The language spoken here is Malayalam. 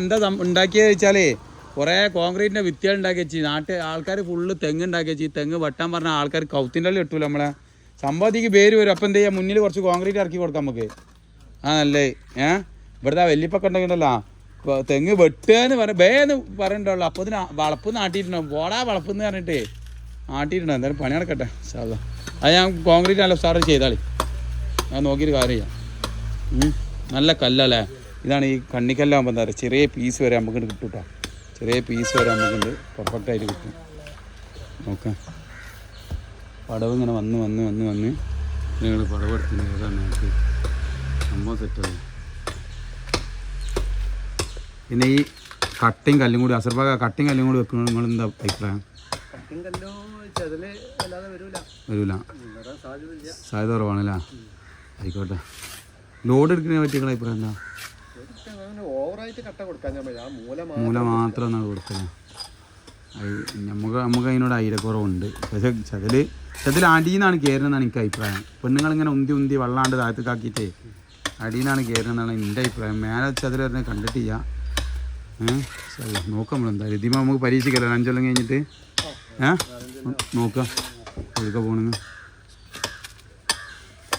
എന്താ ഉണ്ടാക്കിയത് വെച്ചാലേ കുറേ കോൺക്രീറ്റിൻ്റെ വിത്തുകൾ ഉണ്ടാക്കി വെച്ച് ആൾക്കാർ ഫുള്ള് തെങ്ങ് ഉണ്ടാക്കി വെച്ച് തെങ്ങ് വെട്ടാൻ പറഞ്ഞ ആൾക്കാർ കൗത്തിൻ്റെ ഉള്ളിൽ ഇട്ടൂല നമ്മളെ സംഭവത്തേക്ക് പേര് വരും. അപ്പം എന്ത് ചെയ്യാം, മുന്നിൽ കുറച്ച് കോൺക്രീറ്റ് ഇറക്കി കൊടുക്കാം നമുക്ക്. നല്ലേ ഇവിടുത്തെ വലിയപ്പൊക്കെ ഉണ്ടെങ്കിലല്ലോ തെങ്ങ് വെട്ടുകയെന്ന് ബേന്ന് പറയണ്ടുള്ളൂ. അപ്പോൾ ഇതിന് വളപ്പ് നാട്ടിയിട്ടുണ്ടാവും. പോടാ വളപ്പെന്ന് പറഞ്ഞിട്ടേ നാട്ടിയിട്ടുണ്ടാവും. എന്തായാലും പണി നടക്കട്ടെ സാധാ. അത് ഞാൻ കോൺക്രീറ്റ് നല്ല ഉസാറ് ചെയ്താളി. ഞാൻ നോക്കിയിട്ട് കാര്യം ചെയ്യാം. നല്ല കല്ലല്ലേ. ഇതാണ് ഈ കണ്ണിക്കല്ലാകുമ്പോൾ എന്താ പറയുക, ചെറിയ പീസ് വരെ നമുക്ക് കിട്ടും കേട്ടോ. ചെറിയ പീസ് വരെ നമുക്കുണ്ട് പെർഫെക്റ്റായിട്ട് കിട്ടും. നോക്കാം പടവ് ഇങ്ങനെ വന്ന് നിങ്ങൾ പടവ് എടുക്കുന്നത് ഏതാണ് നമുക്ക് സംഭവം സെറ്റായി. പിന്നെ ഈ കട്ടിങ് കല്ലും കൂടി അസർബാഗ കട്ടിങ് കല്ലും കൂടി വെക്കുന്നത് നിങ്ങൾ എന്താ അഭിപ്രായം? വരൂല, സാധ്യത കുറവാണല്ലേ. ആയിക്കോട്ടെ. ലോഡ് എടുക്കുന്നതിനെ പറ്റി നിങ്ങളുടെ അഭിപ്രായം എന്താ? മൂല മാത്രം എന്നാണ് കൊടുക്കല്. നമുക്ക് അതിനോട് ഐരക്കുറവുണ്ട്. പക്ഷെ ചതിൽ അടിയെന്നാണ് കയറുന്നതെന്നാണ് എനിക്ക് അഭിപ്രായം. പെണ്ണുങ്ങളിങ്ങനെ ഉന്തി വെള്ളാണ്ട് താഴത്തേക്കാക്കിയിട്ടേ അടിയെന്നാണ് കയറുന്നതെന്നാണ് എൻ്റെ അഭിപ്രായം. മേലെ ചതിൽ വരുന്നത് കണ്ടിട്ടില്ല. നോക്കാം നമ്മളെന്തായാലും ഇതിമ നമുക്ക് പരീക്ഷിക്കല്ലോ 5 കൊല്ലം കഴിഞ്ഞിട്ട്. നോക്കാം എഴുതൊക്കെ പോകണമെങ്കിൽ